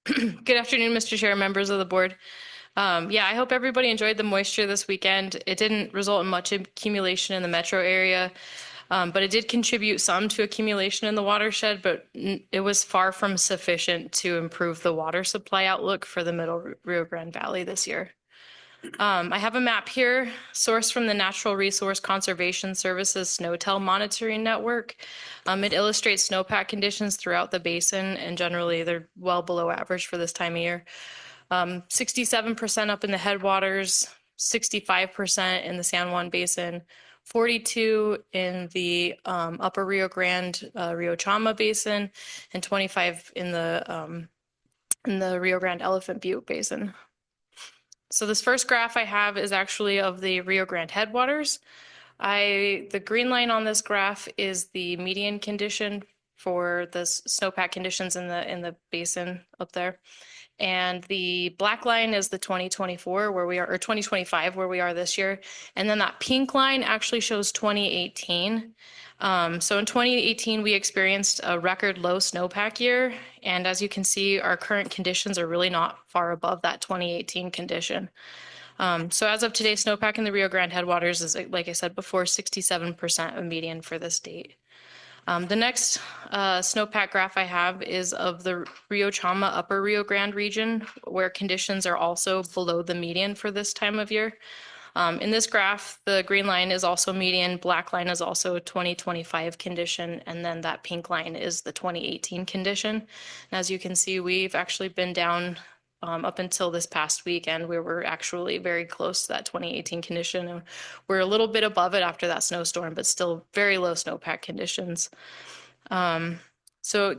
Good afternoon, Mr. Chair, members of the board. Yeah, I hope everybody enjoyed the moisture this weekend. It didn't result in much accumulation in the metro area, but it did contribute some to accumulation in the watershed, but it was far from sufficient to improve the water supply outlook for the Middle Rio Grande Valley this year. I have a map here sourced from the Natural Resource Conservation Services SNOWTEL monitoring network. It illustrates snowpack conditions throughout the basin, and generally they're well below average for this time of year. 67% up in the headwaters, 65% in the San Juan Basin, 42 in the upper Rio Grande, Rio Chama Basin, and 25 in the Rio Grande Elephant Butte Basin. So this first graph I have is actually of the Rio Grande headwaters. The green line on this graph is the median condition for the snowpack conditions in the basin up there. And the black line is the 2024 where we are, or 2025 where we are this year. And then that pink line actually shows 2018. So in 2018, we experienced a record low snowpack year. And as you can see, our current conditions are really not far above that 2018 condition. So as of today, snowpack in the Rio Grande headwaters is, like I said before, 67% of median for this date. The next snowpack graph I have is of the Rio Chama Upper Rio Grande region, where conditions are also below the median for this time of year. In this graph, the green line is also median, black line is also a 2025 condition, and then that pink line is the 2018 condition. And as you can see, we've actually been down up until this past weekend, we were actually very close to that 2018 condition. And we're a little bit above it after that snowstorm, but still very low snowpack conditions. So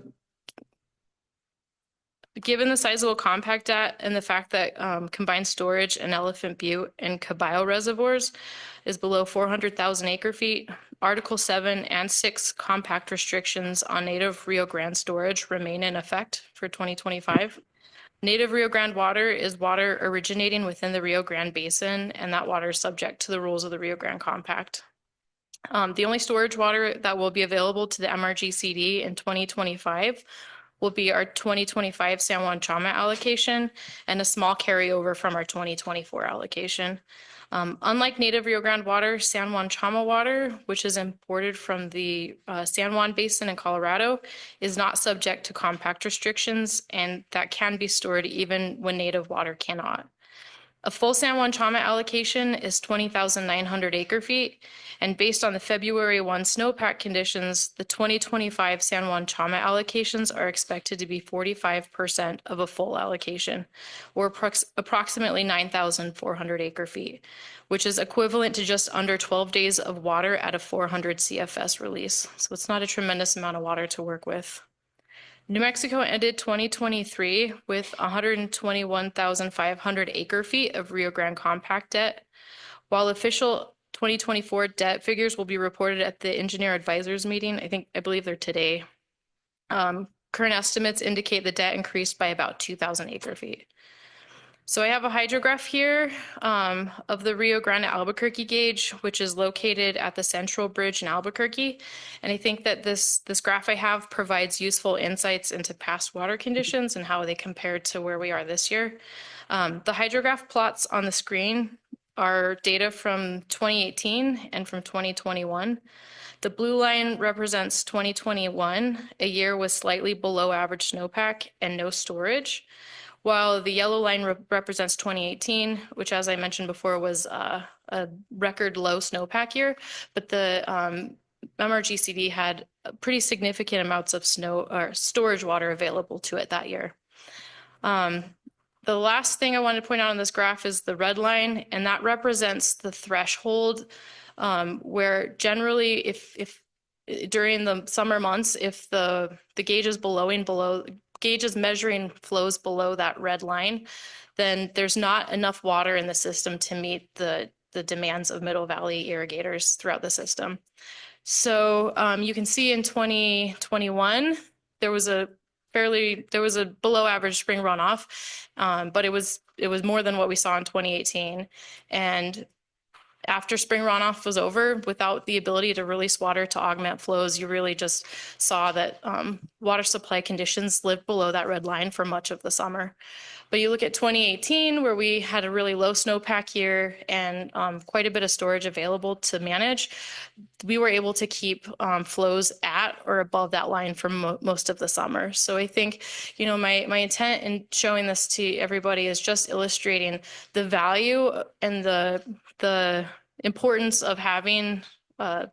given the sizable compact dat and the fact that combined storage in Elephant Butte and Caballo reservoirs is below 400,000 acre feet, Article 7 and 6 compact restrictions on native Rio Grande storage remain in effect for 2025. Native Rio Grande water is water originating within the Rio Grande Basin, and that water is subject to the rules of the Rio Grande Compact. The only storage water that will be available to the MRGCD in 2025 will be our 2025 San Juan Chama allocation and a small carryover from our 2024 allocation. Unlike native Rio Grande water, San Juan Chama water, which is imported from the San Juan Basin in Colorado, is not subject to compact restrictions, and that can be stored even when native water cannot. A full San Juan Chama allocation is 20,900 acre feet, and based on the February 1 snowpack conditions, the 2025 San Juan Chama allocations are expected to be 45% of a full allocation, or approximately 9,400 acre feet, which is equivalent to just under 12 days of water at a 400 CFS release. So it's not a tremendous amount of water to work with. New Mexico ended 2023 with 121,500 acre feet of Rio Grande compact debt, while official 2024 debt figures will be reported at the engineer advisors meeting. I believe they're today. Current estimates indicate the debt increased by about 2,000 acre feet. So I have a hydrograph here of the Rio Grande Albuquerque gauge, which is located at the Central Bridge in Albuquerque. And I think that this graph I have provides useful insights into past water conditions and how they compare to where we are this year. The hydrograph plots on the screen are data from 2018 and from 2021. The blue line represents 2021, a year with slightly below average snowpack and no storage, while the yellow line represents 2018, which, as I mentioned before, was a record low snowpack year, but the MRGCD had pretty significant amounts of snow or storage water available to it that year. The last thing I wanted to point out on this graph is the red line, and that represents the threshold where generally if during the summer months, if the gauge is gauge is measuring flows below that red line, then there's not enough water in the system to meet the demands of Middle Valley irrigators throughout the system. So you can see in 2021, there was a below average spring runoff, but it was more than what we saw in 2018. And after spring runoff was over, without the ability to release water to augment flows, you really just saw that water supply conditions lived below that red line for much of the summer. But you look at 2018, where we had a really low snowpack year and quite a bit of storage available to manage, we were able to keep flows at or above that line for most of the summer. So I think, my intent in showing this to everybody is just illustrating the value and the importance of having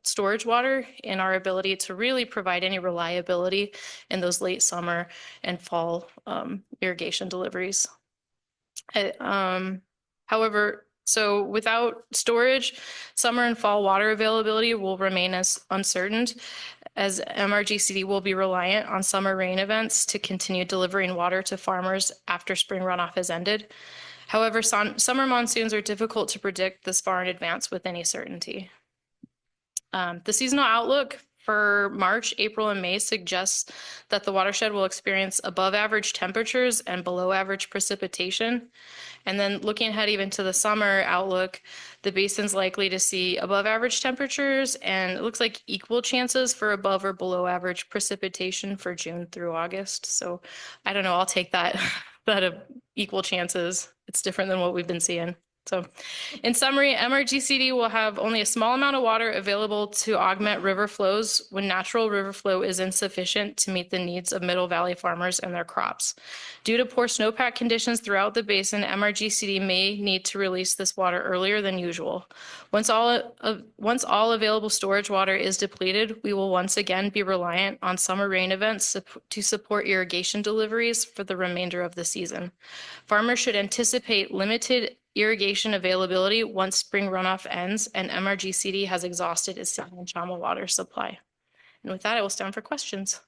storage water in our ability to really provide any reliability in those late summer and fall irrigation deliveries. However, so without storage, summer and fall water availability will remain as uncertain, as MRGCD will be reliant on summer rain events to continue delivering water to farmers after spring runoff has ended. However, summer monsoons are difficult to predict this far in advance with any certainty. The seasonal outlook for March, April, and May suggests that the watershed will experience above average temperatures and below average precipitation. And then looking ahead even to the summer outlook, the basin's likely to see above average temperatures, and it looks like equal chances for above or below average precipitation for June through August. So I don't know, I'll take that, that equal chances. It's different than what we've been seeing. So in summary, MRGCD will have only a small amount of water available to augment river flows when natural river flow is insufficient to meet the needs of Middle Valley farmers and their crops. Due to poor snowpack conditions throughout the basin, MRGCD may need to release this water earlier than usual. Once all available storage water is depleted, we will once again be reliant on summer rain events to support irrigation deliveries for the remainder of the season. Farmers should anticipate limited irrigation availability once spring runoff ends and MRGCD has exhausted its San Chama water supply. And with that, I will stand for questions.